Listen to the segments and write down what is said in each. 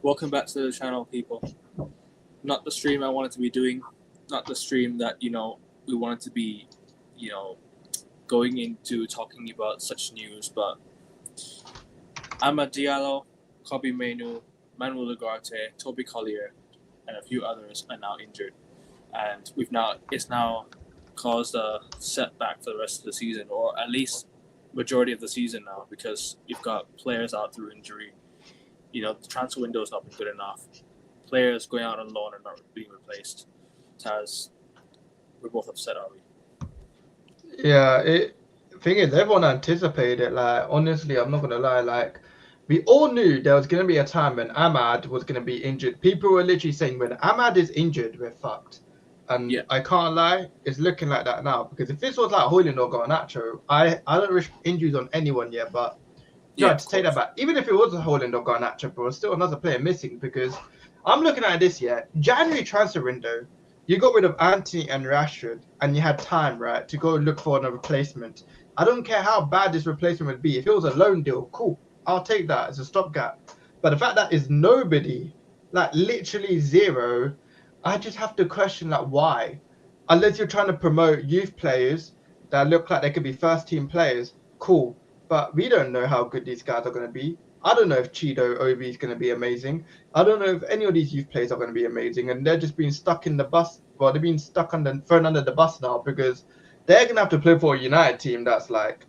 Welcome back to the channel, people. Not the stream I wanted to be doing, not the stream that, we wanted to be, going into talking about such news, but Amad Diallo, Kobe Mainu, Manuel Ugarte, Toby Collier, and a few others are now injured. And it's now caused a setback for the rest of the season, or at least majority of the season now, because you've got players out through injury. The transfer window has not been good enough. Players going out on loan and not being replaced. Taz, we're both upset, are we? Yeah, thing is, everyone anticipated it. Like, honestly, I'm not gonna lie. Like, we all knew there was gonna be a time when Amad was gonna be injured. People were literally saying, when Amad is injured, we're fucked. And Yeah. I can't lie, it's looking like that now. Because if this was like Hoyland or Garnacho, I don't wish injuries on anyone yet, but to take that back. Even if it was a Hoyland or Garnacho, but still another player missing. Because I'm looking at this January transfer window. You got rid of Anthony and Rashford, and you had time, right, to go look for a replacement. I don't care how bad this replacement would be. If it was a loan deal, cool. I'll take that as a stopgap. But the fact that is nobody, like literally zero, I just have to question like why. Unless you're trying to promote youth players that look like they could be first team players, cool. But we don't know how good these guys are going to be. I don't know if Chido Obi is going to be amazing. I don't know if any of these youth players are going to be amazing, and they're just being stuck in the bus. Well, they're being thrown under the bus now because they're going to have to play for a United team that's like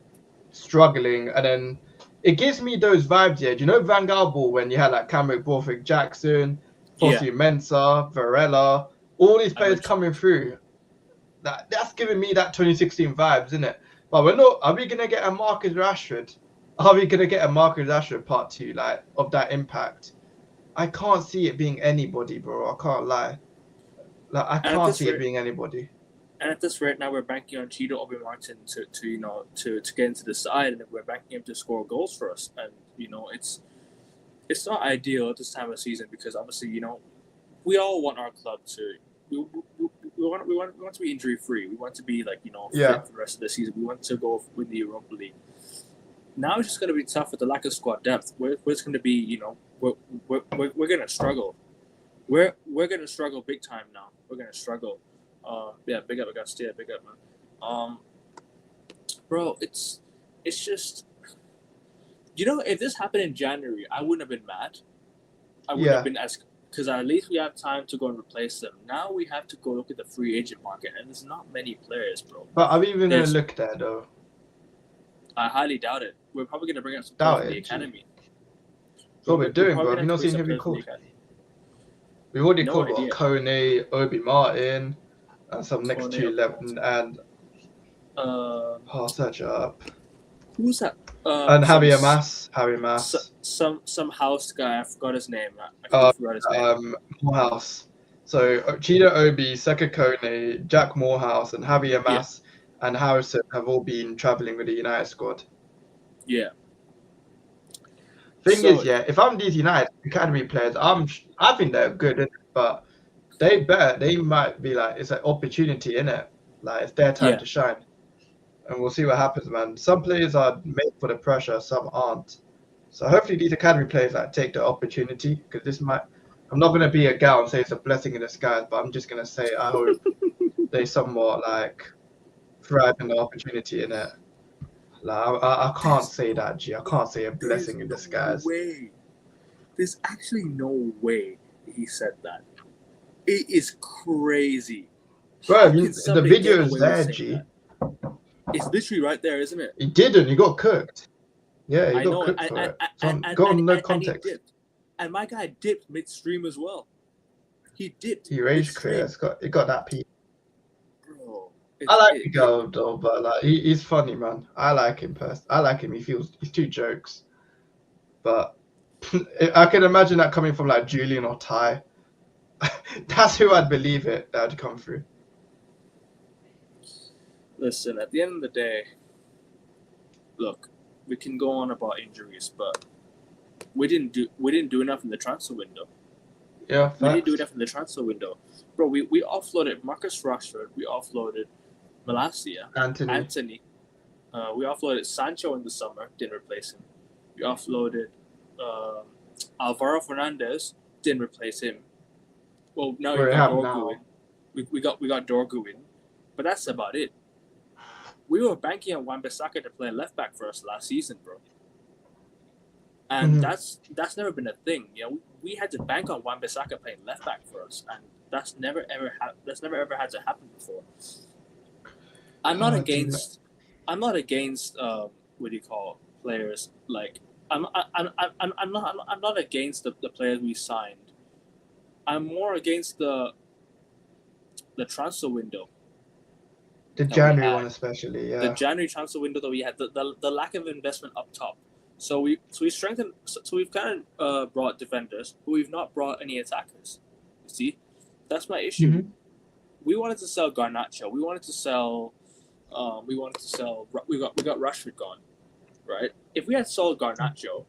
struggling. And then it gives me those vibes. Yeah, do you know Van Gaal when you had like Cameron Borthwick Jackson, Fosu Mensah, Varela, all these players coming through? That's giving me that 2016 vibes, isn't it? But we're not. Are we gonna get a Marcus Rashford? Are we gonna get a Marcus Rashford part 2, like of that impact? I can't see it being anybody, bro. I can't lie. Like I can't see it being anybody. And at this rate now, we're banking on Chido Obi Martin to get into the side, and we're banking him to score goals for us. And it's not ideal at this time of season because obviously we all want our club to. We want to be injury free. We want to be fit for the rest of the season. We want to go win the Europa League. Now it's just going to be tough with the lack of squad depth. We're going to be we're going to struggle. We're going to struggle big time now. We're going to struggle. Big up Agustia, big up man. Bro, it's just if this happened in January, I wouldn't have been mad. I wouldn't have been as. Because at least we have time to go and replace them. Now we have to go look at the free agent market, and there's not many players, bro. But are we even going to look there, though? I highly doubt it. We're probably going to bring up some players from the academy. That's what we're doing, bro. Have you not seen who we called? We've already called Kone, Obi Martin, and some next to 11, and I'll search it up. Who's that? And Javier Mas. Some house guy. I forgot his name. I forgot his name. Morehouse. So Chido Obi, Seka Kone, Jack Morehouse, and Javier Mas and Harrison have all been traveling with the United squad. Yeah. Thing is, if I'm these United academy players, I think they're good, but they might be like, it's an opportunity, innit? Like it's their time to shine. And we'll see what happens, man. Some players are made for the pressure, some aren't. So hopefully these academy players take the opportunity, because I'm not going to be a gal and say it's a blessing in disguise, but I'm just going to say I hope they somewhat thrive in the opportunity in it. Like, I can't say that, G. I can't say a blessing in disguise. There's actually no way he said that. It is crazy. Bro, the video is there, G. It's literally right there, isn't it? He didn't. He got cooked. Yeah, he got cooked for it. Got no context. And my guy dipped midstream as well. He dipped. He rage quit. He got that piece. Bro, I like the girl though, but he's funny, man. I like him I like him. He's two jokes. But I can imagine that coming from Julian or Ty. That's who I'd believe it that would come through. Listen, at the end of the day, look, we can go on about injuries, but we didn't do enough in the transfer window. Yeah, we didn't do enough in the transfer window, bro. We offloaded Marcus Rashford. We offloaded Malacia, Anthony. We offloaded Sancho in the summer. Didn't replace him. We offloaded Alvaro Fernandez. didn't replace him. Well, now We we got have Dorgu now. in. We got Dorgu in, but that's about it. We were banking on Wan-Bissaka to play left back for us last season, bro. And that's never been a thing. You know, we had to bank on Wan-Bissaka playing left back for us, and that's never ever had to happen before. I'm not against what do you call players like I'm not against the players we signed. I'm more against the transfer window. The January one especially, yeah. The January transfer window that we had, the lack of investment up top. So we strengthened. So we've kind of brought defenders, but we've not brought any attackers. You see, that's my issue. Mm-hmm. We wanted to sell Garnacho. We wanted to sell. We got Rashford gone, right? If we had sold Garnacho,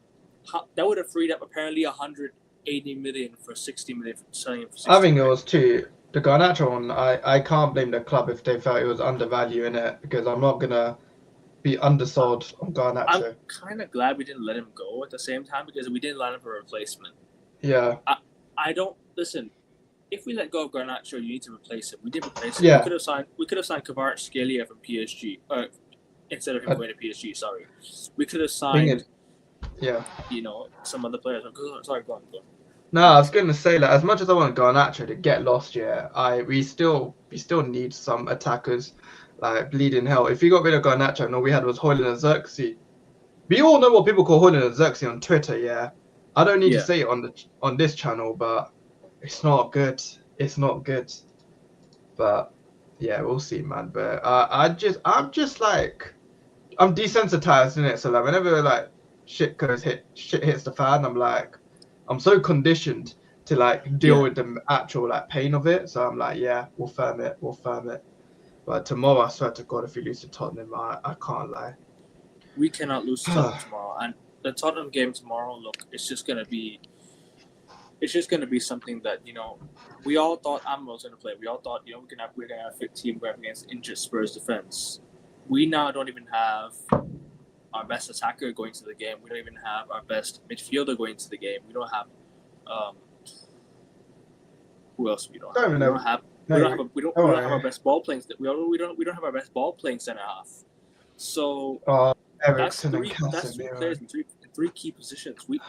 that would have freed up apparently 180 million for 60 million for selling him for 60 I think million. it was too. The Garnacho one, I can't blame the club if they felt it was undervaluing it, because I'm not gonna be undersold on Garnacho. I'm kind of glad we didn't let him go at the same time, because we didn't line up a replacement. Yeah. I don't listen. If we let go of Garnacho, you need to replace him. We didn't replace him. Yeah. We could have signed Kvaratskhelia from PSG, instead of him going to PSG. Sorry, we could have signed. Yeah. You know, some other players. Sorry, go on. No, I was gonna say that as much as I want Garnacho to get lost, we still need some attackers, like bleeding hell. If you got rid of Garnacho and all we had was Højlund and Xerxes, we all know what people call Højlund and Xerxes on Twitter. Yeah, I don't need to say it on this channel, but it's not good. It's not good. But yeah, we'll see, man. But I'm just like, I'm desensitized in it. So like, whenever like shit hits the fan, I'm so conditioned to like deal with the actual like pain of it. So I'm like, yeah, we'll firm it. But tomorrow, I swear to God, if we lose to Tottenham, I can't lie. We cannot lose to Tottenham tomorrow. And the Tottenham game tomorrow, look, it's just gonna be something that, you know, we all thought Amro was gonna play. We all thought, you know, we're gonna have a fit team going against injured Spurs defense. We now don't even have our best attacker going to the game. We don't even have our best midfielder going to the game. We don't have who else we don't have? We don't have our best ball playing. We don't have our best ball playing center half. So that's three players in three key positions. We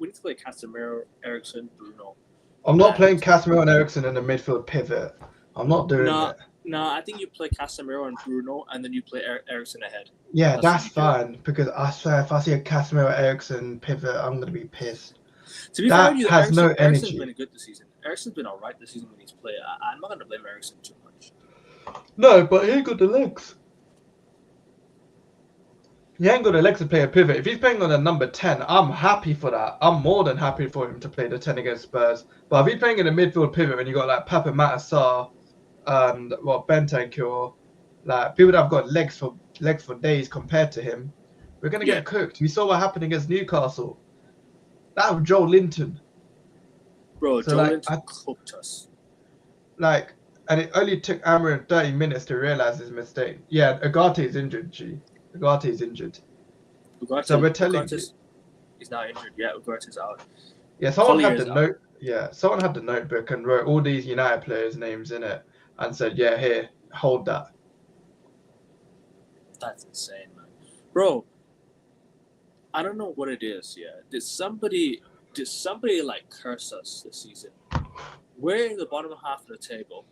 need to play Casemiro, Eriksen, Bruno. I'm not playing Casemiro and Eriksen in the midfield pivot. I'm not doing it. No, I think you play Casemiro and Bruno, and then you play Eriksen ahead. Yeah, that's fine, because I swear if I see a Casemiro Eriksen pivot, I'm gonna be pissed. To be fair, no energy. Eriksen's been good this season. Eriksen's been alright this season when he's played. I'm not gonna blame Eriksen too much. No, but he ain't got the legs. He ain't got the legs to play a pivot. If he's playing on the number 10, I'm happy for that. I'm more than happy for him to play the 10 against Spurs. But if he's playing in the midfield pivot, when you got like Papa Matasar, Bentancur, like people that have got legs for days compared to him, we're gonna get cooked. We saw what happened against Newcastle. That was Joe Linton. Bro, so Joe Linton cooked us. Like, and it only took Amram 30 minutes to realize his mistake. Yeah, Ugarte is injured, Ugarte is injured. So we're telling you. He's not injured. Yeah, Ugarte is out. Yeah, someone had the notebook and wrote all these United players' names in it and said, yeah, here, hold that. That's insane, man. Bro, I don't know what it is, Did somebody like curse us this season? We're in the bottom half of the table,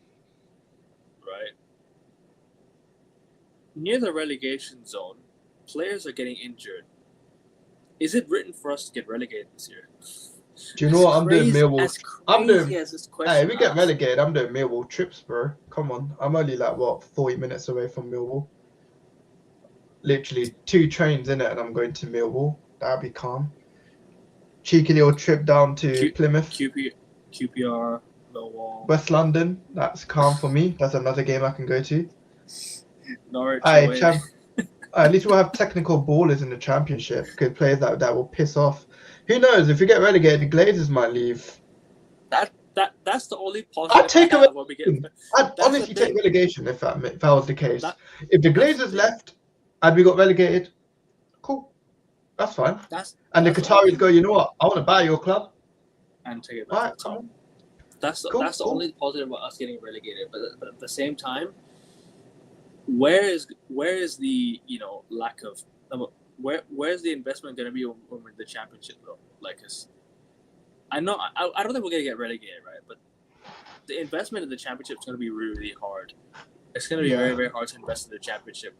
right? Near the relegation zone, players are getting injured. Is it written for us to get relegated this year? Do you know what I'm doing, Millwall? If we get relegated, I'm doing Millwall trips, bro. Come on, I'm only like 40 minutes away from Millwall. Literally 2 trains in it, and I'm going to Millwall. That'd be calm. Cheeky little trip down to Plymouth. QPR, Millwall. West London. That's calm for me. That's another game I can go to. Norwich. At least we'll have technical ballers in the Championship. Good players that will piss off. Who knows? If we get relegated, the Glazers might leave. That's the only positive. I'd honestly take relegation if that was the case. If the Glazers left and we got relegated, cool. That's fine. And the Qataris go, you know what? I want to buy your club. and take it back to the top. That's the only positive about us getting relegated. But at the same time, where is the lack of where's the investment going to be when we're in the championship though? Like, I don't think we're going to get relegated, right? But the investment in the championship is going to be really, really hard. It's going to be very, very hard to invest in the championship.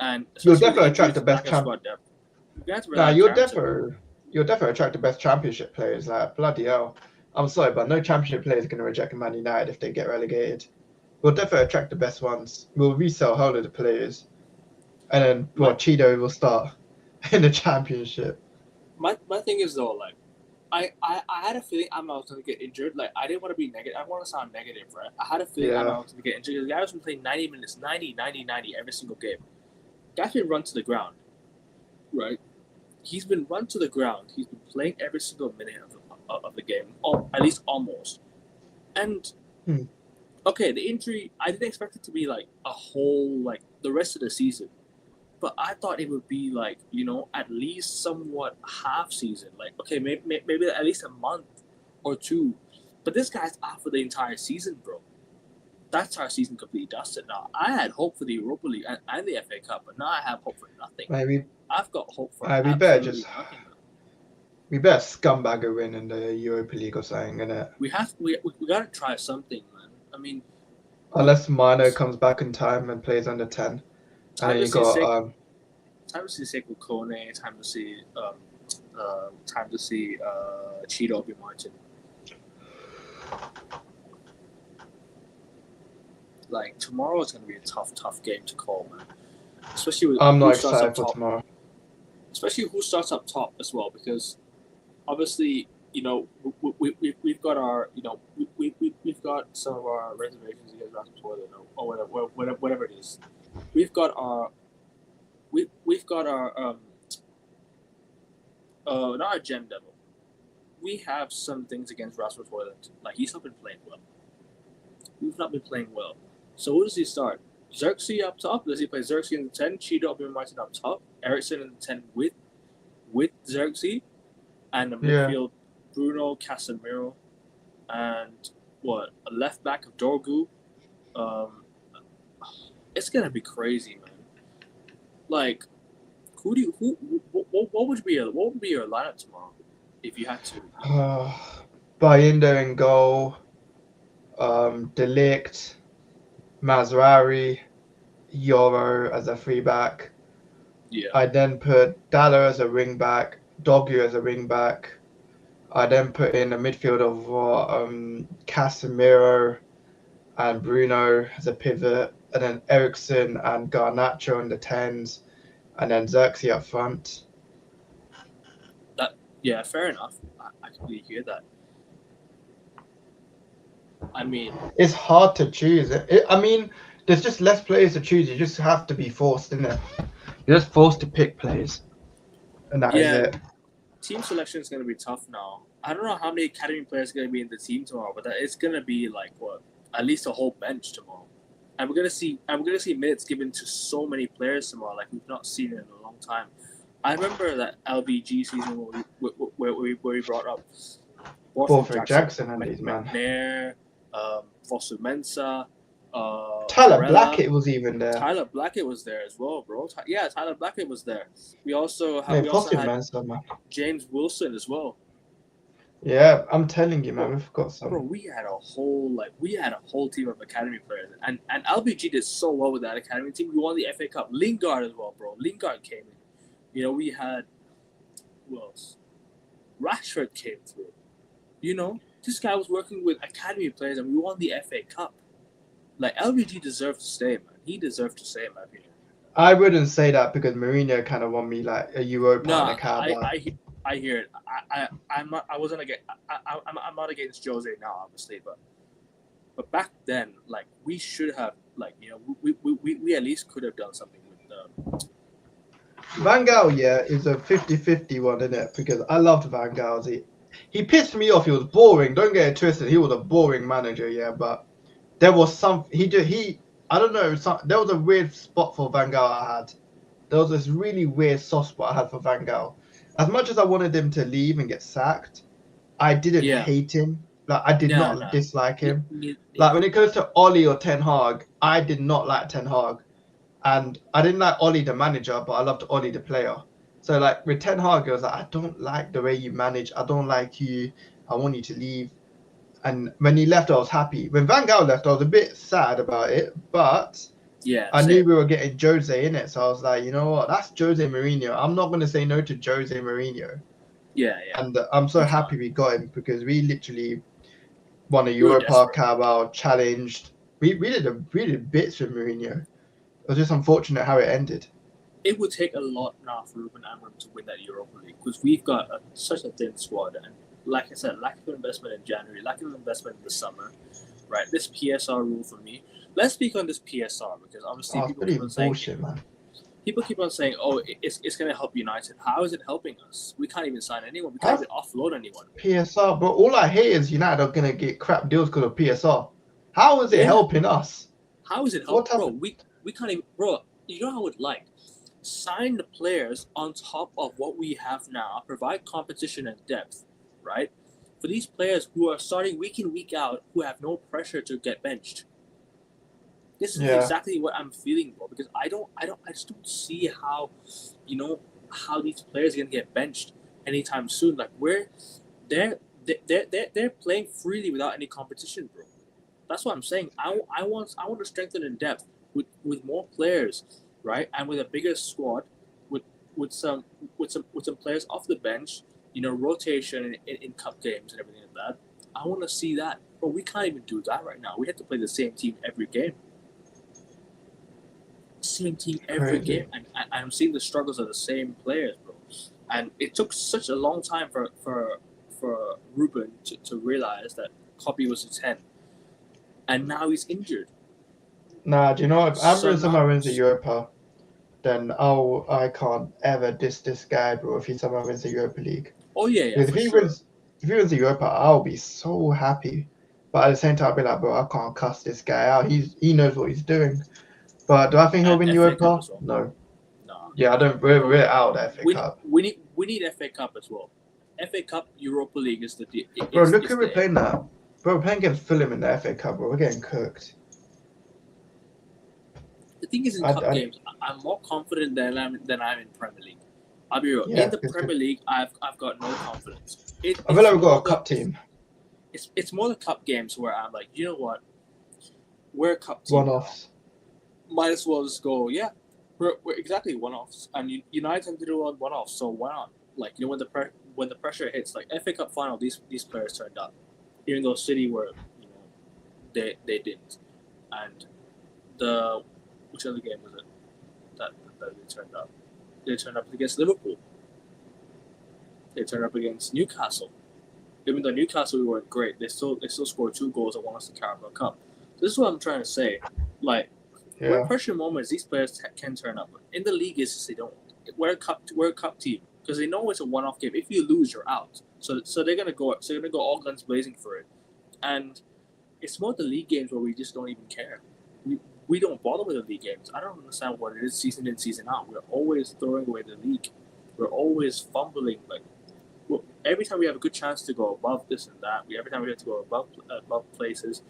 And you'll definitely attract the best champion. You'll definitely attract the best championship players. Like, bloody hell. I'm sorry, but no championship player is going to reject Man United if they get relegated. We'll definitely attract the best ones. We'll resell a whole lot of the players. And then, Cheeto will start in the championship. My thing is, though, like, I had a feeling I was going to get injured. Like, I didn't want to be negative. I want to sound negative, right? I had a feeling I was going to get injured. The guy was been playing 90 minutes, 90 every single game. Guy's been run to the ground, right? He's been run to the ground. He's been playing every single minute of the game, or at least almost. And, okay, the injury, I didn't expect it to be, like, a whole, like, the rest of the season. But I thought it would be, like, at least somewhat half season. Like, okay, maybe at least a month or two. But this guy's out for the entire season, bro. That's our season completely dusted now. I had hope for the Europa League and the FA Cup, but now I have hope for nothing. I've got hope for nothing. We better scumbag a win in the Europa League or something, innit? We got to try something, man. I mean... Unless Mano comes back in time and plays under 10. And you got time to see Sekou Kone, time to see Cheeto Obi Martin. Like, tomorrow is going to be a tough game to call, man. Especially with I'm not excited for tomorrow. Especially who starts up top as well, because obviously, we've got our, we've got some of our reservations against Rasmus Højlund or whatever it is. We've got our not agenda, but we have some things against Rasmus Højlund. Like, he's not been playing well. We've not been playing well. So who does he start? Xerxes up top? Does he play Xerxes in the 10? Cheeto Obi Martin up top? Eriksen in the 10 with Xerxes? And the midfield, Bruno, Casemiro, and a left back of Dorgu. It's gonna be crazy, man. Like, what would be your lineup tomorrow if you had to? Bayinda in goal, De Ligt, Mazraoui, Yoro as a free back. Yeah. I then put Dalla as a wing back, Dorgu as a wing back. I then put in a midfield of Casemiro and Bruno as a pivot, and then Eriksen and Garnacho in the 10s, and then Xerxes up front. Fair enough. I completely hear that. I mean, it's hard to choose. I mean, there's just less players to choose. You just have to be forced, isn't it? You're just forced to pick players, and that is it. Team selection is going to be tough now. I don't know how many academy players are going to be in the team tomorrow, but it's going to be like at least a whole bench tomorrow. And we're gonna see minutes given to so many players tomorrow, like we've not seen it in a long time. I remember that LBG season where we brought up Borthwick Jackson and these man. McNair, Fosu Mensah, Tyler Blackett was even there. Tyler Blackett was there as well, bro. Tyler Blackett was there. We also had Mensah, James Wilson as well. Yeah, I'm telling you, man, we've got some. Bro, we had a whole team of academy players, and LBG did so well with that academy team. We won the FA Cup. Lingard as well, bro. Lingard came in. We had who else? Rashford came through. This guy was working with academy players, and we won the FA Cup. Like, LBG deserved to stay, man. He deserved to stay, in my opinion. I wouldn't say that because Mourinho kind of won me like a Europa and a Carabao. I hear it. I'm not against Jose now, obviously, but back then, like, we should have, like, we at least could have done something with Van Gaal. Is a 50-50 one, isn't it? Because I loved Van Gaal. He pissed me off. He was boring. Don't get it twisted. He was a boring manager, but there was some. I don't know. There was a weird spot for Van Gaal I had. There was this really weird soft spot I had for Van Gaal. As much as I wanted him to leave and get sacked, I didn't Yeah. hate him. Like I did No, not no. dislike him. Neither. Like when it goes to Ollie or Ten Hag, I did not like Ten Hag, and I didn't like Ollie the manager, but I loved Ollie the player. So like with Ten Hag, it was like I don't like the way you manage. I don't like you. I want you to leave. And when he left, I was happy. When Van Gaal left, I was a bit sad about it, but Yeah, I knew same. we were getting Jose in it, so I was like, you know what? That's Jose Mourinho. I'm not going to say no to Jose Mourinho. Yeah, yeah. And I'm so You happy can't. we got him because we literally won a We were Europa, desperate. Carabao, challenged. We did bits with Mourinho. It was just unfortunate how it ended. It would take a lot now for Ruben Amorim to win that Europa League because we've got such a thin squad, and like I said, lack of investment in January, lack of investment in the summer, right? This PSR rule for me. Let's speak on this PSR because obviously Oh, it's pretty bullshit, man. people keep on saying, "Oh, it's going to help United." How is it helping us? We can't even sign anyone. We can't even offload anyone. PSR, but all I hear is United are gonna get crap deals because of PSR. How is it helping us? How is it helping, bro? We can't even, bro. You know how I would like sign the players on top of what we have now, provide competition and depth, right? For these players who are starting week in week out, who have no pressure to get benched. This is exactly what I'm feeling, bro. Because I just don't see how, how these players are gonna get benched anytime soon. Like they're playing freely without any competition, bro. That's what I'm saying. I want to strengthen in depth with more players, right, and with a bigger squad, with with some players off the bench, rotation in cup games and everything like that. I want to see that, but we can't even do that right now. We have to play the same team every game, and I'm seeing the struggles of the same players, bro. And it took such a long time for Ruben to realize that Kobe was a 10, and now he's injured. Nah, do you know what? If Amorim somehow wins the Europa, then I can't ever diss this guy, bro. If he somehow wins the Europa League. Oh yeah, Because if he wins the Europa, I'll be so happy. But at the same time, I'll be like, bro, I can't cuss this guy out. He knows what he's doing. But do I think he'll win Europa? Well. No. No. Yeah, I don't. We're out of FA Cup. We need FA Cup as well. FA Cup, Europa League is the deal. Bro, look who we're playing now. Bro, we're playing against Fulham in the FA Cup, bro. We're getting cooked. The thing is, in cup games, I'm more confident than I'm in Premier League. I'll be real. Yeah, in the Premier League, I've got no confidence. I feel like we've got a cup team. It's more the cup games where I'm like, you know what? We're a cup team. One-offs. Might as well just go, yeah. We're exactly one-offs, and United tend to do one-offs, so why not? Like, when the pressure hits, like FA Cup final, these players turned up, even though City were, they didn't, and which other game was it that they turned up? They turned up against Liverpool. They turned up against Newcastle. Even though Newcastle weren't great, they still scored 2 goals and won us the Carabao Cup. This is what I'm trying to say. Like, where pressure moments, these players can turn up. In the league, it's just they don't. We're a cup team because they know it's a one-off game. If you lose, you're out. So they're gonna go. So they're gonna go all guns blazing for it. And it's more the league games where we just don't even care. We don't bother with the league games. I don't understand what it is season in, season out. We're always throwing away the league. We're always fumbling. Like, every time we have a good chance to go above this and that, every time we have to go above places,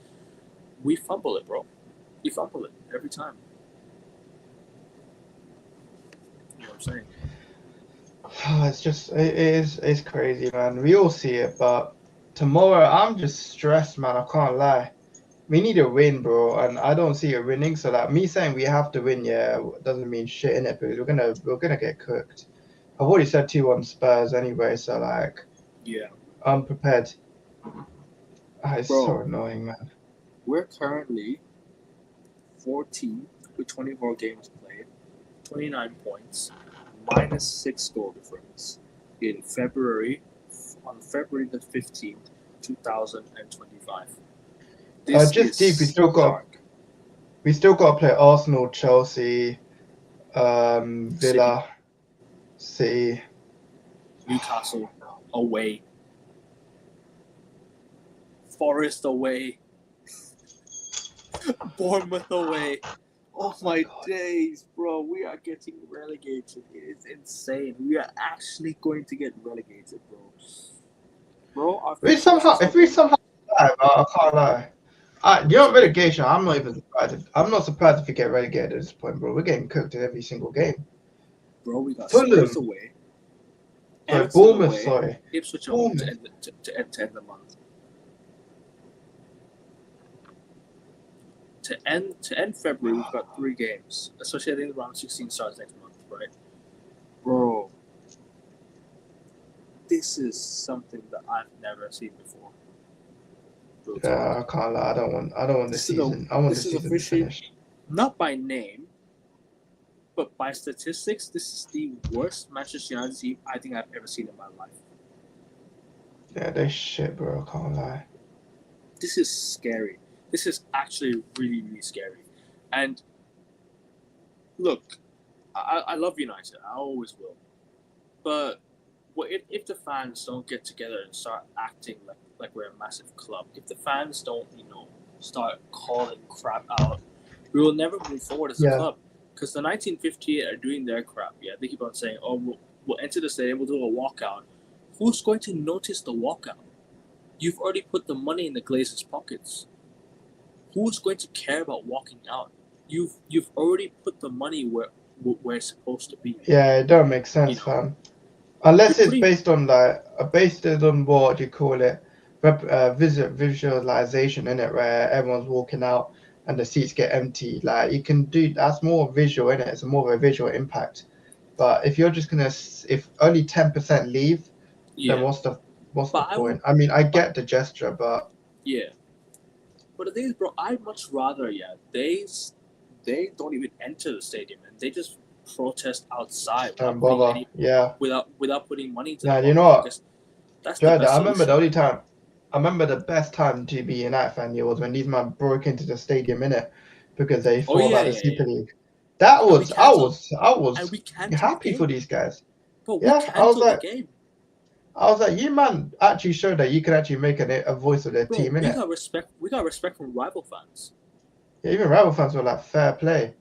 we fumble it, bro. We fumble it every time. You know what I'm saying? It's crazy, man. We all see it, but tomorrow I'm just stressed, man. I can't lie. We need a win, bro, and I don't see it winning. So like me saying we have to win, doesn't mean shit in it because we're gonna get cooked. I've already said 2-1 Spurs anyway, so like, yeah, I'm prepared. It's so annoying, man. We're currently 14 with 24 games played, 29 points, minus 6 goal difference on February the 15th, 2025. Just deep. We still got to play Arsenal, Chelsea, Villa, City, Newcastle away, Forest away, Bournemouth away. Oh my days, bro! We are getting relegated. It is insane. We are actually going to get relegated, bro. bro. Our We fixtures somehow, is if we looking, somehow, I can't lie. You know, sorry, relegation. I'm not even surprised. I'm not surprised if we get relegated at this point, bro. We're getting cooked in every single game. bro. We got Fulham, Spurs away, sorry, Everton Bournemouth, away, sorry, Ipswich at home to Bournemouth. end the month. To end February, we've got 3 games. Especially I think round 16 starts next month, right? Bro, this is something that I've never seen before. Real Yeah, talk. I can't lie. I don't want the This is a season. I want the this is season to officially finish. not by name, but by statistics. This is the worst Manchester United team I think I've ever seen in my life. Yeah, they shit, bro. I can't lie. This is scary. This is actually really, really scary. And look, I love United. I always will. But if the fans don't get together and start acting like we're a massive club, if the fans don't, start calling crap out, we will never move forward as a Yeah, club. Because the 1958 are doing their crap. Yeah, they keep on saying, "Oh, we'll enter the stadium, we'll do a walkout." Who's going to notice the walkout? You've already put the money in the Glazers' pockets. Who's going to care about walking out? You've already put the money where it's supposed to be. yeah, it don't make You sense, know, fam. you're Unless it's putting. based on based it on what do you call it, visualization in it, where everyone's walking out and the seats get empty. Like you can do that's more visual in it. It's more of a visual impact. But if you're just gonna, if only 10% leave, then Yeah, what's the but I would. point? I mean, I But get the gesture, but yeah, but the thing is, bro, I'd much rather they don't even enter the stadium and they just protest outside just don't bother. Yeah. without putting money into their Now you know pockets what? because that's the Jared, best solution. I remember the best time to be a United fan here was when these men broke into the stadium in it because they Oh thought yeah, about the yeah, yeah. Super League. That And we was canceled I and was we canceled the happy for game, these guys. bro. We Yeah, canceled the game, I was like, you man actually showed that you can actually make a voice of their bro. team in it. We got respect from rival fans. Yeah, even rival fans were like fair play.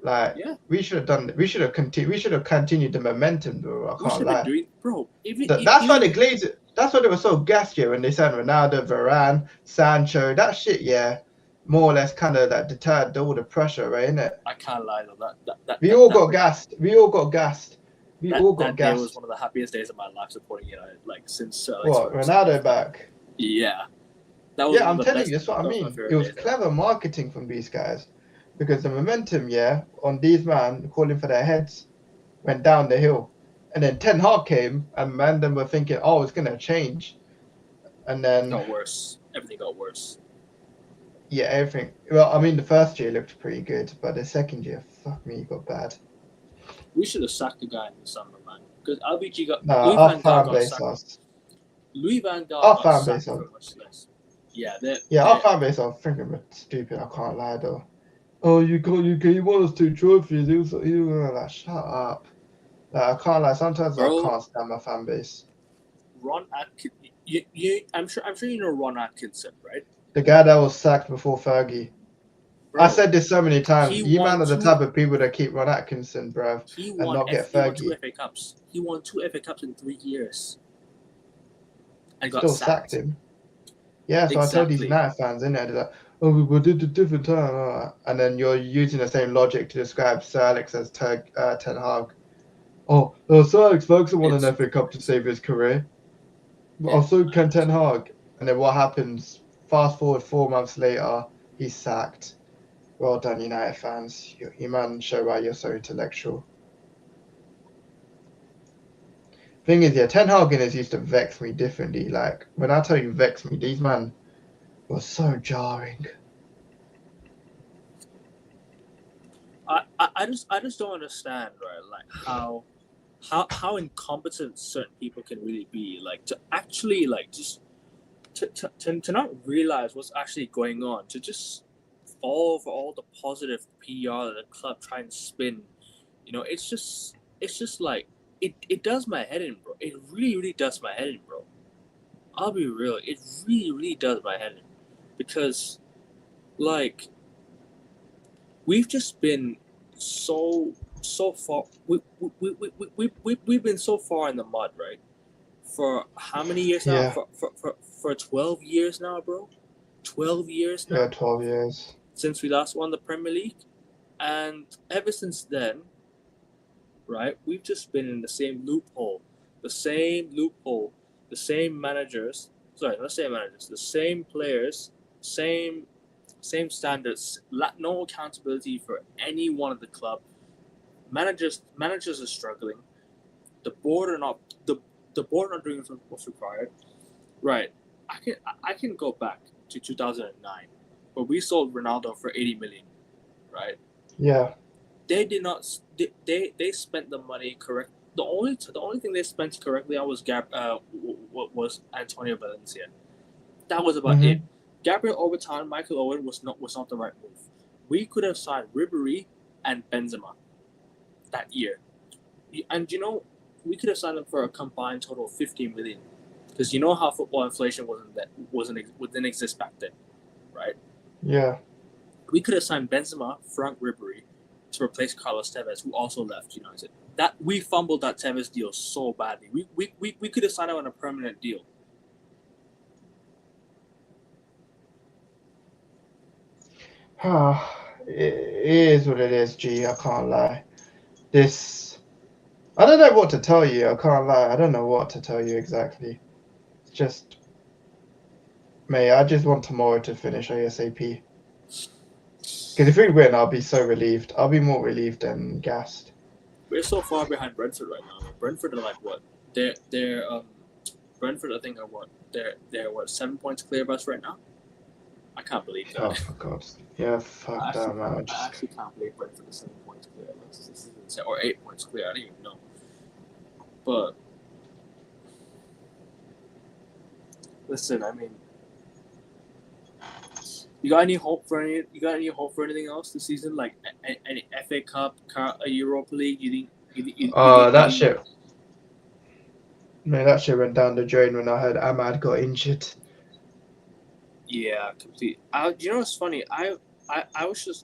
Like Yeah, we should have continued the momentum, bro. I we should can't have been lie. doing, bro. That's why Even the Glazers. That's why they were so gassed here when they signed Ronaldo, Varane, Sancho. That shit, yeah, more or less kind of like deterred all the pressure, right? Innit? I can't lie though. We all got gassed. We all got gassed. We That all got that day was gassed. one of the happiest days of my life supporting United, like since Sir Alex What Ferguson Ronaldo left. back? Yeah, that was Yeah, one of I'm the telling you, best. that's what I That was my mean. It favorite was days ever. clever marketing from these guys because the momentum, yeah, on these man calling for their heads went down the hill, and then Ten Hag came, and man, them were thinking, oh, it's gonna change, and then Got worse. Everything got worse. yeah, everything. Well, I mean, the first year looked pretty good, but the second year, fuck me, got bad. We should have sacked the guy in the summer, man. Because LBG got No, Louis our Van Gaal fan got base sacked. us. Louis Van Gaal Our got fan base sacked us. for much less. Yeah, Yeah, our they fan base are freaking stupid. I can't lie though. Oh, you won us 2 trophies. He was like, shut up. Like, I can't lie. Sometimes I bro. can't stand my fan base. Ron Atkinson. I'm sure you know Ron Atkinson, right? The guy that was sacked before Fergie. I Bro, said this so many times. he You won man are the two. type of people that keep Ron Atkinson, bruv, and not get He won two Fergie. FA Cups. He won 2 FA Cups in 3 years and got Still sacked sacked. him. Yeah, so I told these Exactly. United fans in there, they're like, oh, we did a different time. And then you're using the same logic to describe Sir Alex as Ten Hag. Oh, Sir Alex Ferguson won an It's FA Cup to crazy. save his career. It, Oh, so can Ten Hag. And then what happens? Fast forward 4 months later, he's sacked. Well done, United fans. You man show why you're so intellectual. Thing is, yeah, Ten Hag used to vex me differently. Like, when I tell you vex me, these man were so jarring. I just don't understand, right? Like how incompetent certain people can really be. Like to actually like just to not realize what's actually going on. To just fall for all the positive PR that the club try and spin. It's just like it does my head in, bro. It really really does my head in, bro. I'll be real. It really really does my head in because like we've just been so far we've been so far in the mud, right? for how many years now? Yeah. For 12 years now, bro. 12 years now. Yeah, 12 years. Since we last won the Premier League. And ever since then, right, we've just been in the same loophole. The same managers. Sorry, not same managers. The same players. Same standards. No accountability for anyone at the club. Managers are struggling. The board are not doing what's required. Right. I can go back to 2009, where we sold Ronaldo for 80 million. Right. Yeah. They did not. They spent the money correct. The only thing they spent correctly on was was Antonio Valencia. That was about it. Gabriel Obertan, Michael Owen was not the right move. We could have signed Ribery and Benzema that year, and we could have signed them for a combined total of 15 million, because you know how football inflation didn't exist back then, right? Yeah. We could have signed Benzema, Frank Ribery, to replace Carlos Tevez, who also left United. That we fumbled that Tevez deal so badly. We could have signed him on a permanent deal. It is what it is, G. I can't lie. I don't know what to tell you. I can't lie. I don't know what to tell you exactly. It's just, mate, I just want tomorrow to finish ASAP. Because if we win, I'll be so relieved. I'll be more relieved than gassed. We're so far behind Brentford right now. Brentford are like what? They're Brentford, I think, are what? They're what, 7 points clear of us right now? I can't believe that. Oh, for God. Yeah, fuck that, man. I actually can't believe Brentford is 7 points clear of us. This is insane. Or 8 points clear. I don't even know. But listen, I mean, you got any hope for anything else this season? Like any FA Cup, a Europa League? You think? That shit. Man, that shit went down the drain when I heard Ahmad got injured. Yeah, completely. You know what's funny? I actually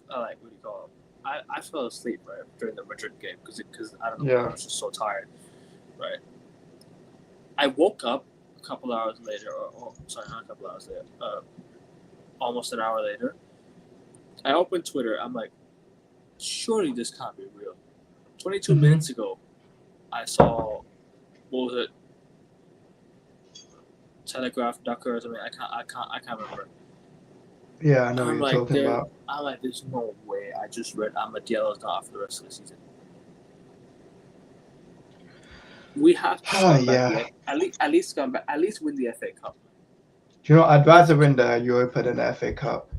like, what do you call it? I fell asleep right during the Madrid game because I don't know, I was just so tired, right? I woke up a couple hours later, sorry, not a couple hours later, almost an hour later. I opened Twitter. I'm like, surely this can't be real. 22 minutes ago, I saw, what was it? Telegraph Ducker or something. I can't remember. Yeah, I know what you're talking about. I'm like, there's no way. I just read Amadiello's not for the rest of the season. We have to come back. At least come back. At least win the FA Cup. Do you know? I'd rather win the Europa than the FA Cup.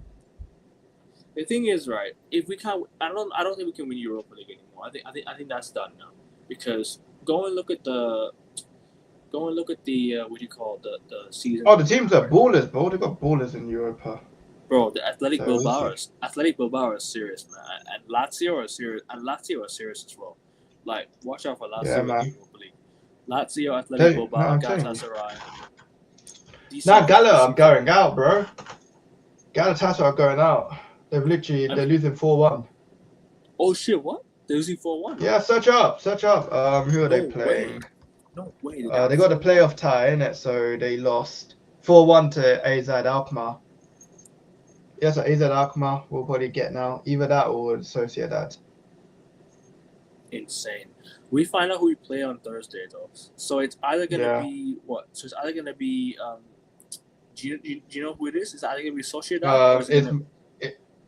The thing is, right? If we can't, I don't think we can win Europa League anymore. I think that's done now, because go and look at the what do you call the season. Oh, the teams are ballers, bro. They got ballers in Europa. Bro, the Athletic Bilbao are serious, man, and Lazio are serious as well. Like, watch out for Lazio in the Europa League. Lazio, Athletic Bilbao, Galatasaray. Nah, Galatasaray are going out, bro. Galatasaray are going out. They're losing 4-1. Oh shit! What? They're losing 4-1. Yeah, search up. Who are they playing? No way. They got a playoff tie in it, so they lost 4-1 to AZ Alkmaar. Yeah, so AZ Alkmaar will probably get now either that or Sociedad. Insane. We find out who we play on Thursday though, so it's either gonna be what? So it's either gonna be do you know who it is? Is it either gonna be Sociedad?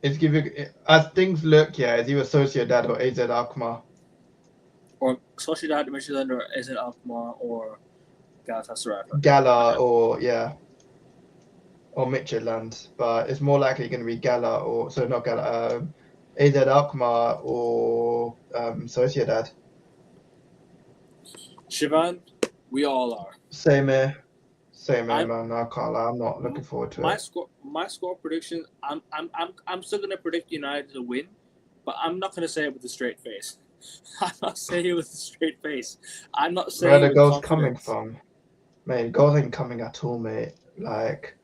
It's giving, as things look, yeah, it's either Sociedad or AZ Alkmaar. Or Sociedad, Midtjylland, or AZ Alkmaar, or Galatasaray. Gala or Midtjylland, but it's more likely going to be Gala AZ Alkmaar or Sociedad. Shivan, we all are. Same here, man. I can't lie. I'm not looking forward to it. My score prediction. I'm still gonna predict United to win, but I'm not gonna say it with a straight face. I'm not saying it with a straight face. I'm not saying where the goals coming from, mate. Goals ain't coming at all, mate. Like,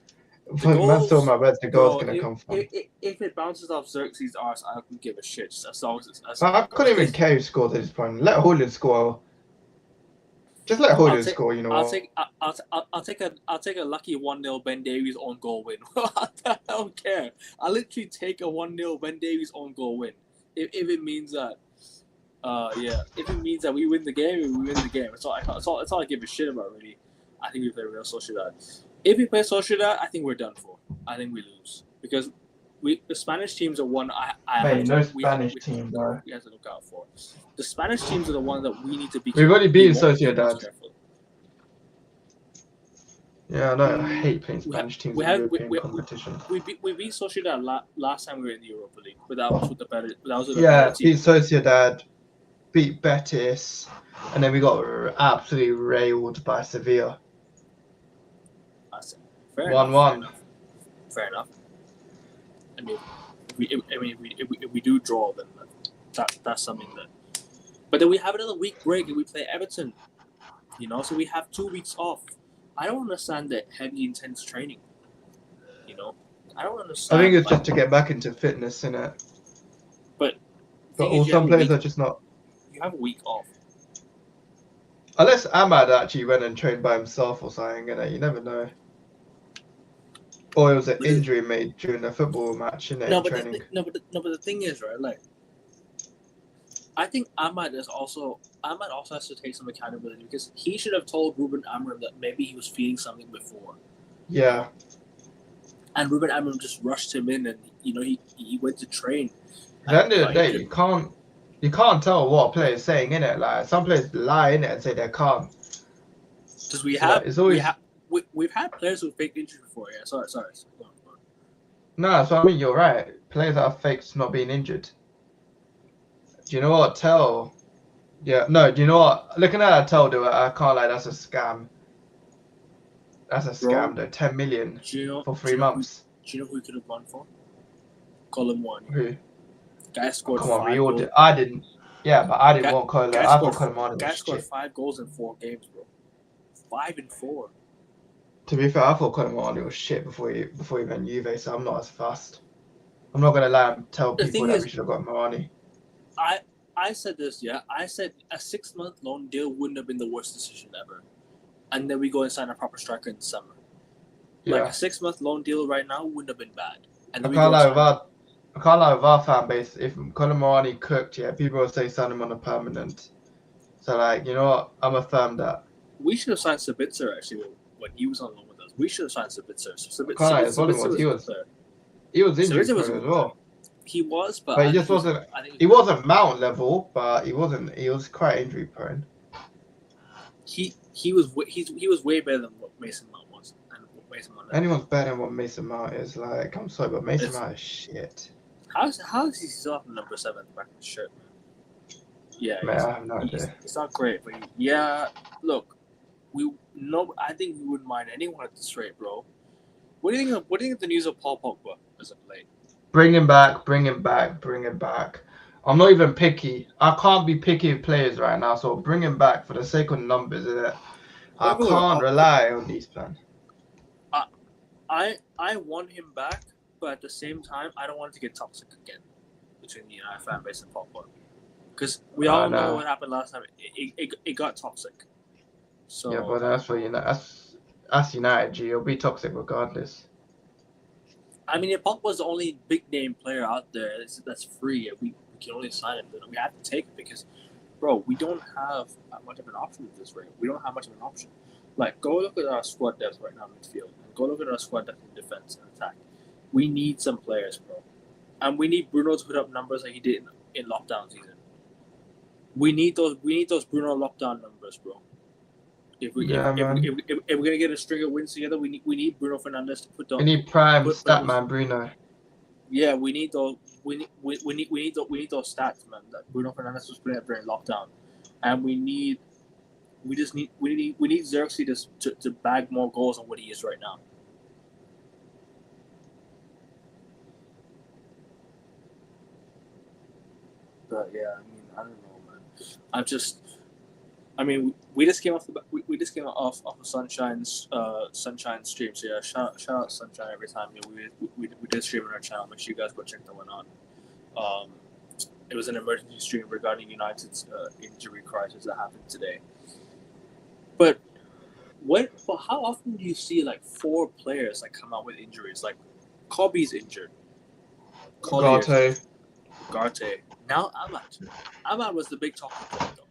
man's talking about where's the goals gonna come from. If it bounces off Xerxes' arse, I don't give a shit. As long as I couldn't even care who scored at this point. Let Haaland score. Just let I'll Hoyland take score. You know I'll what? take I'll take a lucky 1-0 Ben Davies on goal win. I don't care. I'll literally take a 1-0 Ben Davies on goal win. If it means that if it means that we win the game, we win the game. It's all I give a shit about really. I think we play Real Sociedad. If we play Sociedad, I think we're done for. I think we lose. Because the Spanish teams are one Mate, no Spanish team, bro. we have to look out for. The Spanish teams are the ones that we need to be. We've already beaten more Sociedad. careful. Yeah, I know. I hate playing Spanish teams in European competition. We beat Sociedad last time we were in the Europa League, but that was with the better. That was with the Yeah, better team. beat Sociedad, beat Betis, and then we got absolutely railed by Sevilla. Fair 1-1. Fair enough. I mean, if we do draw, then that's something that. But then we have another week break and we play Everton. You know, so we have 2 weeks off. I don't understand the heavy, intense training. You know, I don't understand. I think it's just to get back into fitness, innit? But all some players are just not. You have a week off. Unless Ahmad actually went and trained by himself or something, innit? You never know. Or it was an injury made during the football match, innit? Training. But the thing is, right? Like, I think Ahmad also has to take some accountability because he should have told Ruben Amorim that maybe he was feeling something before. Yeah. And Ruben Amorim just rushed him in, and you know he went to train. At the end of the day, you can't tell what a player is saying, innit? Like some players lie in it and say they can't. Because we've had players who faked injury before. Yeah, sorry. Go on. No, so I mean you're right. Players that are faked not being injured. Do you know what? Yeah, no. Do you know what? Looking at Tell, I can't lie. That's a scam. That's a scam, though. 10 million for 3 months. Do you know who we could have gone for? Colomwani. Who? Guy scored Come on, 5 goals. I didn't. Yeah, but I didn't want Colomwani. I thought Colomwani was Guy scored shit. 5 goals in 4 games, bro. 5 and 4. To be fair, I thought Colomwani was shit before he went Juve, so I'm not as fast. I'm not gonna lie and tell people that we should have got Marani. I said this, yeah. I said a 6-month loan deal wouldn't have been the worst decision ever. And then we go and sign a proper striker in the summer. Yeah. Like a 6-month loan deal right now wouldn't have been bad. And then I can't lie with our fan base. If Colin Marani cooked, yeah, people will say sign him on a permanent. So like, you know what? I'm affirmed that. We should have signed Sabitzer actually when he was on loan with us. We should have signed Sabitzer. He was injured as well. He was, but he just wasn't. He wasn't Mount level, but he wasn't. He was quite injury prone. He was way better than what Mason Mount was, and what Mason Mount. Anyone's better than what Mason Mount is. Like, I'm sorry, but Mason Mount is shit. How is he still up number 7 at the back of the shirt, man? Yeah, man, I have no idea. It's not great, but look, I think we wouldn't mind anyone at this rate, bro. What do you think of the news of Paul Pogba as of late? Bring him back. I'm not even picky. I can't be picky with players right now, so bring him back for the sake of numbers. I can't rely on these plans. I want him back, but at the same time, I don't want it to get toxic again between the United fan base and Pogba. Because we all know what happened last time. It got toxic. So, yeah, but that's for United. That's United, G. It'll be toxic regardless. I mean, if Pogba's the only big name player out there that's free, we can only sign him. Then we have to take it because, bro, we don't have much of an option at this rate. We don't have much of an option. Like, go look at our squad depth right now in midfield. And go look at our squad depth in defense and attack. We need some players, bro. And we need Bruno to put up numbers like he did in lockdown season. We need those Bruno lockdown numbers, bro. If we're gonna get a string of wins together, we need Bruno Fernandes to put down. We need prime stat man Bruno. Yeah, we need those. We need those stats, man. That Bruno Fernandes was putting up during lockdown, and we need Xerxes to bag more goals than what he is right now. But yeah, I don't know, man. We just came off of Sunshine's stream. So yeah, shout out Sunshine every time. We did stream on our channel. Make sure you guys go check that one out. It was an emergency stream regarding United's injury crisis that happened today. But how often do you see like 4 players like come out with injuries? Like Kobe's injured, Collier's Garte. Now Ahmad was the big talking point though.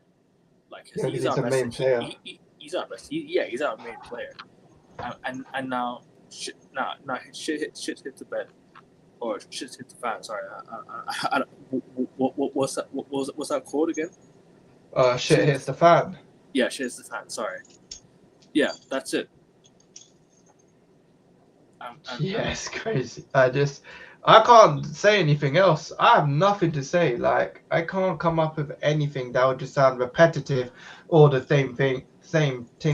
Like Yeah, because he's he's our a best. main player. He's our best. He's our main player. And now shit hit the bed, or shit hit the fan. Sorry, what's that quote again? Shit hits the fan. Yeah, shit hits the fan. Sorry. Yeah, that's it. Yeah, it's crazy. I can't say anything else. I have nothing to say. Like, I can't come up with anything that would just sound repetitive or the same thing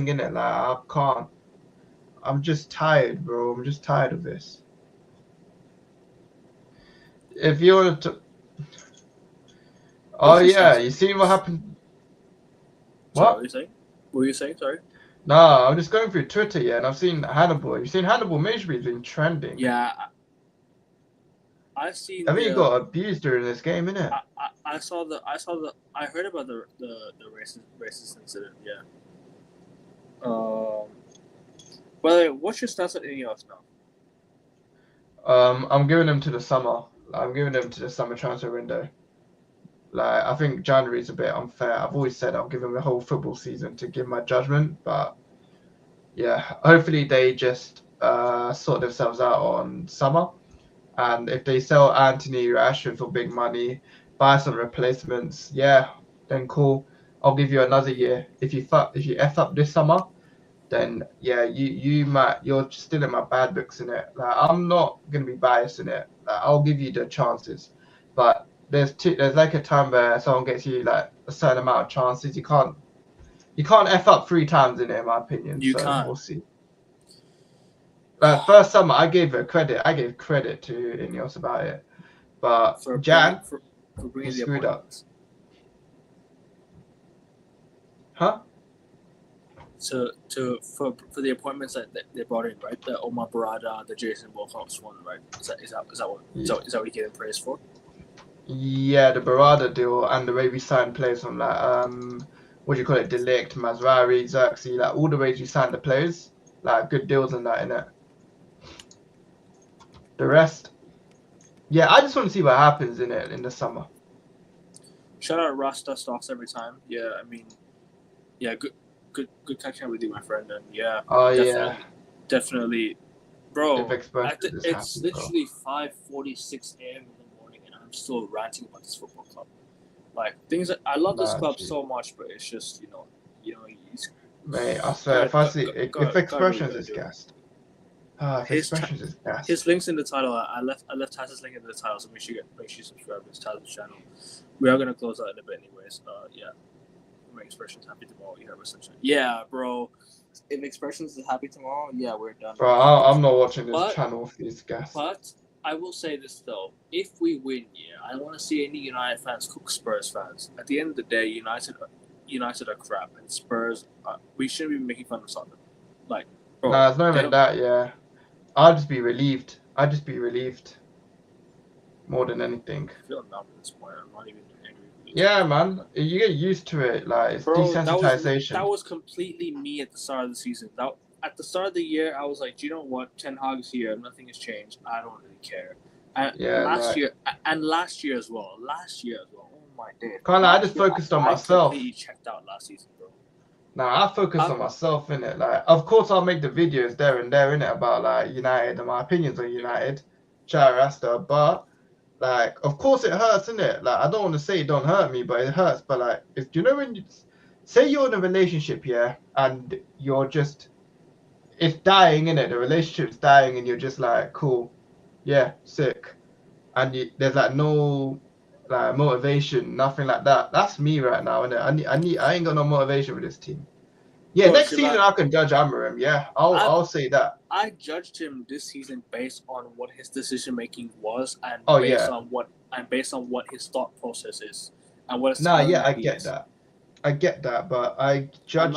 in it. Like, I can't. I'm just tired, bro. I'm just tired of this. If you were to, oh yeah, you see what happened? Sorry, What? what were you saying? What were you saying? Sorry. No, I'm just going through Twitter, yeah, and I've seen Hannibal. You've seen Hannibal Major's been trending. Yeah, I've seen. I think he got abused during this game, innit? I heard about the racist incident. Yeah. By the way, what's your stance on Ineos now? I'm giving him to the summer. I'm giving him to the summer transfer window. Like, I think January's a bit unfair. I've always said I'll give him the whole football season to give my judgment, but yeah, hopefully they just sort themselves out on summer. And if they sell Anthony or Ashford for big money, buy some replacements, yeah, then cool. I'll give you another year. If you F up this summer, then yeah, you're still in my bad books in it. Like, I'm not gonna be biased in it. Like, I'll give you the chances, but there's like a time where someone gets you like a certain amount of chances. You can't F up 3 times in it, in my opinion. You so can't. We'll see. First summer, I gave credit to Ineos about it, but For Jan, bringing he the screwed up. appointments. Huh? For the appointments that they brought in, right? The Omar Barada, the Jason Wilcox one, right? Is that what you getting praised for? Yeah, the Barada deal and the way we signed players from like what do you call it, Delict, Mazrari, Xerxes, like all the ways we signed the players, like good deals and that, innit? The rest, yeah, I just want to see what happens in it in the summer. Shout out Rasta Stocks every time. Yeah, I mean, yeah, good catching up with you, my friend, and yeah. Oh definitely, bro. It's literally 5:46 a.m. in the morning, and I'm still ranting about this football club. Like things that I love this club so much, but it's just Mate, I swear, if Expressions is gassed. Expressions is gassed. His links in the title. I left Taz's link in the title, so make sure you subscribe to Taz's channel. We are gonna close out in a bit, anyways. Yeah. When Expressions happy tomorrow, you have a sunshine. Yeah, bro. If Expressions is happy tomorrow, yeah, we're done. Bro, I'm not watching this channel if he's gassed. But I will say this though: if we win, I don't want to see any United fans cook Spurs fans. At the end of the day, United are crap, and Spurs. We shouldn't be making fun of something. Like, bro, nah, it's not even that. Yeah, I'll just be relieved. More than anything. I feel numb at this point. I'm not even angry. Yeah, man, you get used to it. Like, it's desensitization. That was completely me at the start of the season. At the start of the year, I was like, do you know what? Ten Hag's here. Nothing has changed. I don't really care. And last year as well. Oh my days. I just focused on myself. I completely checked out last season, bro. Nah, I focused on myself, innit? Like, of course, I'll make the videos there and there, innit, about like United and my opinions on United, Rasta, but like, of course, it hurts, innit? Like, I don't want to say it don't hurt me, but it hurts. But like, do you know when say you're in a relationship, and you're just it's dying, innit? The relationship's dying, and you're just like, cool, yeah, sick, and there's like no like motivation, nothing like that. That's me right now, innit? I ain't got no motivation with this team. Yeah, next season I can judge Amorim. Yeah, I'll say that. I judged him this season based on what his decision making was, and based on what his thought process is, and what. I get that, but I judge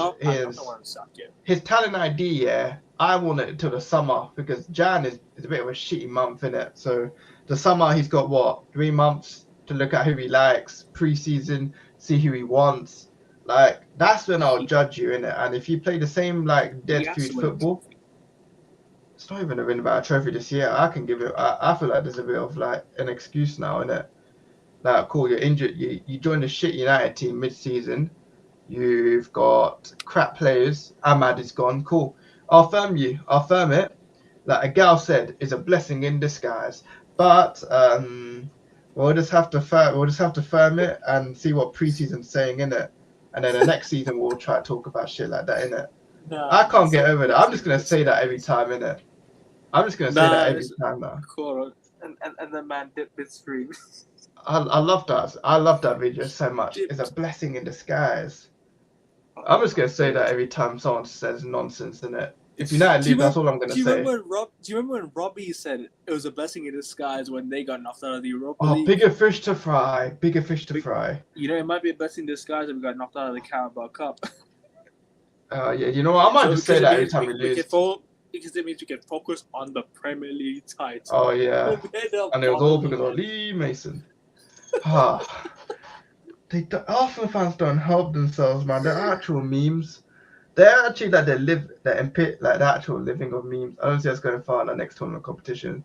his talent ID. Yeah, I want it till the summer because Jan is a bit of a shitty month, innit? So the summer he's got 3 months to look at who he likes, pre-season, see who he wants. like that's when I'll judge you in it. And if you play the same like We dead have food to win a football, trophy. it's not even a win about a trophy this year. I can give it. I feel like there's a bit of like an excuse now in it. Like, cool, you're injured. You joined a shit United team mid-season. You've got crap players. Ahmad is gone. Cool. I'll firm you. I'll firm it. Like a gal said, is a blessing in disguise. But we'll just have to firm it and see what preseason's saying in it. And then the next season we'll try to talk about shit like that in it. I Nah, can't it's get a over that. I'm just blessing in gonna say that every disguise. time in it. I'm just gonna say that Nah, every it's time now. cool. And the man did midstream. I love that. I love that video so much. It's a Dipped. blessing in disguise. I'm Oh just my gonna say that days. every time someone says nonsense in it. If United Do you leave, that's remember? all I'm gonna Do you remember say. when Do you remember when Robbie said it was a blessing in disguise when they got knocked out of the Europa Oh, League? bigger fish to fry. Bigger fish to fry. You know, it might be a blessing in disguise that we got knocked out of the Carabao Cup. Yeah, you know what? I might So just because say it that every means time we lose. because it means we can focus on the Premier League title. Oh yeah, And we ended up and it was all bottling because of it. Lee Mason. Ah, Arsenal fans don't help themselves, man. They're actual memes. They're actually like like the actual living of memes. I don't see us going far in the next tournament competition.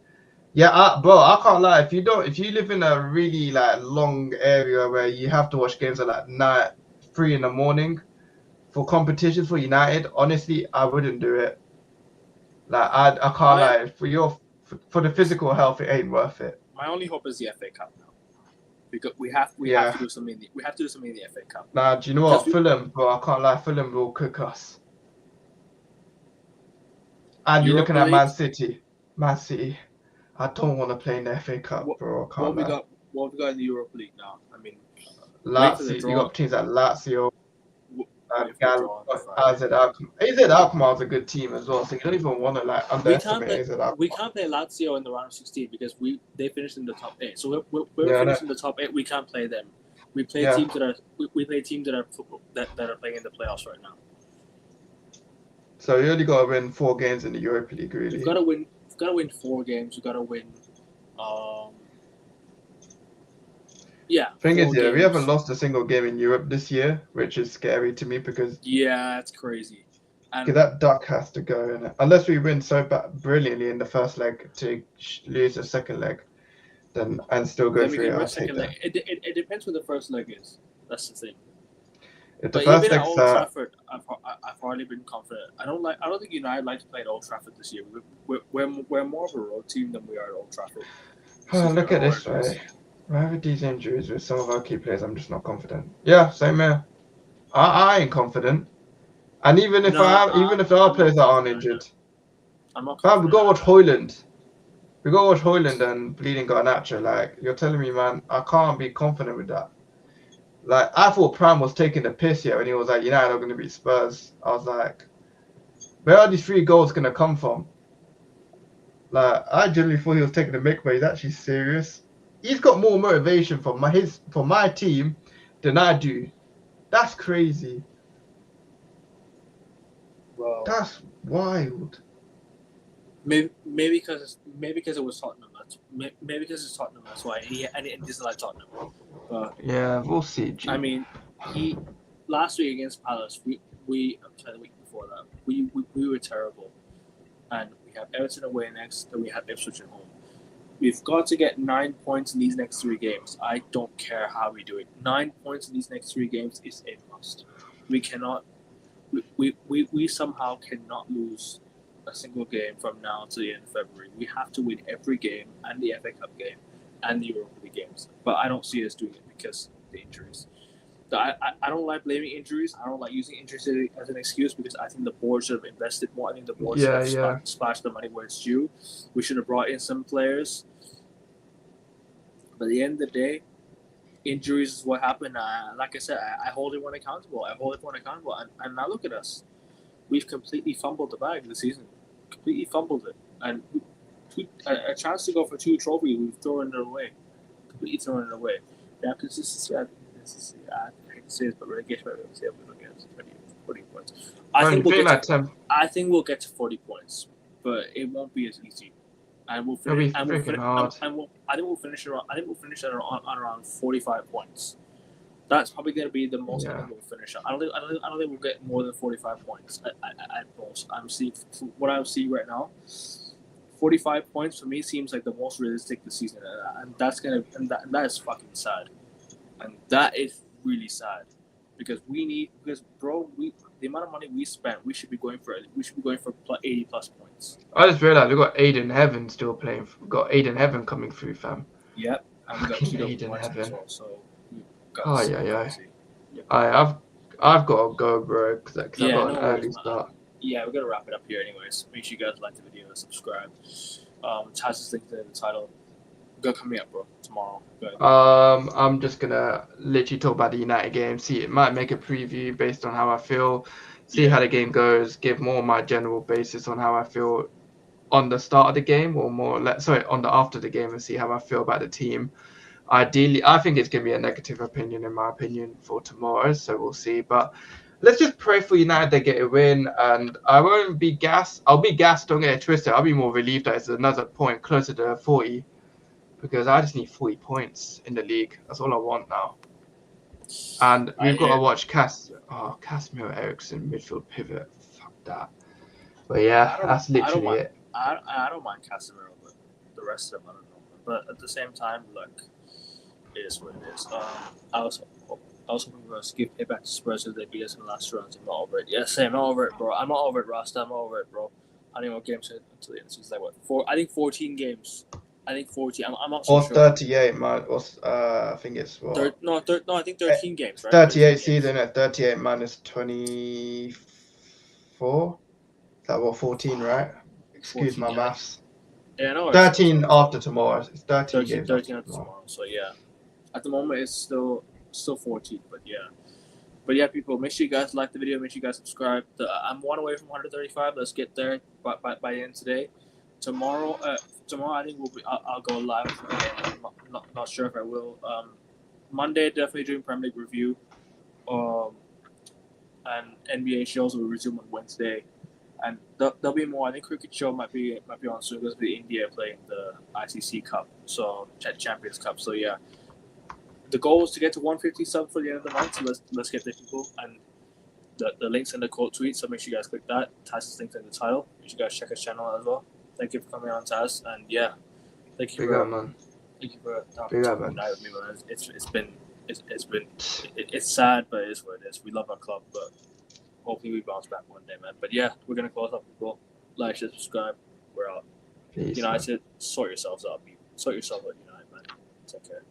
Yeah, bro, I can't lie. If you live in a really like long area where you have to watch games at like night 3 in the morning for competitions for United, honestly, I wouldn't do it. Like I can't My lie. For the physical health, it ain't worth it. my only hope is the FA Cup now. Because we have Yeah. to do something we have to do something in the FA Cup. Nah, do you know what? Fulham, bro, I can't lie. Fulham will cook us. And you're looking Europa at League. Man City. Man City. I don't want to play in the FA Cup, bro. I can't lie. What we got in the Europa League now? I mean, wait for the Lazio, you draw. got teams like Lazio. Wait for the draw on Friday. AZ Alkmaar is a good team as well, so you don't even want to like underestimate AZ Alkmaar. We can't play Lazio in the round of 16 because they finished in the top 8. So we're Yeah, finished in the top 8. We can't play them. We play teams that are playing in the playoffs right now. So you only got to win 4 games in the Europa League, really. We've got to win 4 games. We've got to win. Yeah. Thing is, games. we haven't lost a single game in Europe this year, which is scary to me because it's crazy. And that duck has to go in it. Unless we win so brilliantly in the first leg to lose the second leg, then and still go through it. I'll take that. It depends what the first leg is. That's the thing. If the But first even at leg's Old Trafford, I've hardly been confident. I don't think United like to play at Old Trafford this year. We're more of a road team than we are at Old Trafford. look at this way. With these injuries with some of our key players, I'm just not confident. Yeah, same here. I ain't confident. And even if our players aren't injured, I'm not man, confident. we gotta watch Højlund. We gotta watch Højlund and bleeding Garnacho. Like you're telling me, man, I can't be confident with that. Like I thought Prime was taking the piss here when he was like, United are gonna beat Spurs. I was like, where are these 3 goals gonna come from? Like I genuinely thought he was taking the mick, but he's actually serious. He's got more motivation for my team than I do. That's crazy. Well, that's wild. Maybe because it was Tottenham. Maybe because it's Tottenham. That's why. And it doesn't like Tottenham. But yeah, we'll see. G. I mean, last week against Palace, the week before that, we were terrible, and we have Everton away next, and we have Ipswich at home. We've got to get 9 points in these next 3 games. I don't care how we do it. 9 points in these next 3 games is a must. We cannot. We somehow cannot lose a single game from now to the end of February. We have to win every game and the FA Cup game and the Europa League games. But I don't see us doing it because of the injuries. So I don't like blaming injuries. I don't like using injuries as an excuse because I think the board should have invested more. I think the board should have splashed the money where it's due. We should have brought in some players. But at the end of the day, injuries is what happened. Like I said, I hold everyone accountable. And now look at us. We've completely fumbled the bag this season. Completely fumbled it. And a chance to go for 2 trophies, we've thrown it away. Completely thrown it away. Now, consistency, I hate to say this, but relegation, we'll get 40 points. I think we'll get to 40 points, but it won't be as easy. And we'll finish. I think we'll finish around 45 points. That's probably going to be the most I Yeah. think we'll finish. I don't think we'll get more than 45 points at most. I'm seeing what I'm seeing right now. 45 points for me seems like the most realistic this season, and that is fucking sad, and that is really sad because the amount of money we spent, we should be going for 80 plus points. I just realized we got Aiden Heaven still playing. We got Aiden Heaven coming through, fam. Yep, and we got Fucking Keto Aiden Martin as Heaven. well. So we got Oh so yeah. crazy. I've got to go, bro, because I've Yeah, got no an worries, early man. start. Yeah, we're gonna wrap it up here, anyways. Make sure you guys like the video and subscribe. Taz is linked in the title. Got coming up, bro. Tomorrow. Good. I'm just gonna literally talk about the United game. See, it might make a preview based on how I feel. See how the game goes. Give more of my general basis on how I feel on the start of the game, or on the after the game, and see how I feel about the team. Ideally, I think it's gonna be a negative opinion, in my opinion, for tomorrow. So we'll see. But let's just pray for United they get a win, and I won't be gassed. I'll be gassed. Don't get it twisted. I'll be more relieved that it's another point closer to 40. Because I just need 40 points in the league. That's all I want now. And we've got to watch Casemiro Eriksson midfield pivot. Fuck that. But yeah, that's literally it. I don't mind Casemiro, but the rest of them I don't know. But at the same time, look, it is what it is. I was hoping we were going to give it back to Spurs as they beat us in the last rounds. I'm not over it. Yes, I'm not over it, bro. I'm not over it, Rasta. I'm not over it, bro. I think more games until the end of the season. Like what? I think 14 games. I think 40. I'm not so Or sure. 38, man. Or, I think it's what? No, I think 13 games, right? 38 season at 38 minus 24. Is that what, 14, right? Excuse 14, my yeah. maths. Yeah, no. 13 after tomorrow. It's 13 games 13 after tomorrow. So yeah, at the moment it's still 14, but yeah, people, make sure you guys like the video. Make sure you guys subscribe. I'm one away from 135. Let's get there by the end of today. Tomorrow I think I'll go live again. I'm not sure if I will. Monday definitely doing Premier League review. And NBA shows will resume on Wednesday. And there'll be more. I think cricket show might be on soon because the India playing the ICC Cup, so Champions Cup. So yeah, the goal is to get to 150 subs for the end of the month. So let's get there, people. And the links in the quote tweet. So make sure you guys click that. Taz's link's in the title. Make sure you guys check his channel as well. Thank you for coming on, Taz. And yeah, thank you Big up, man. Thank you for Big up, talking man. with me, man. It's sad, but it is what it is. We love our club, but hopefully we bounce back one day, man. But yeah, we're gonna close up, people. Like, share, subscribe. We're out. Peace, United, sort yourselves out, people. Sort yourself out, United, man. Take care.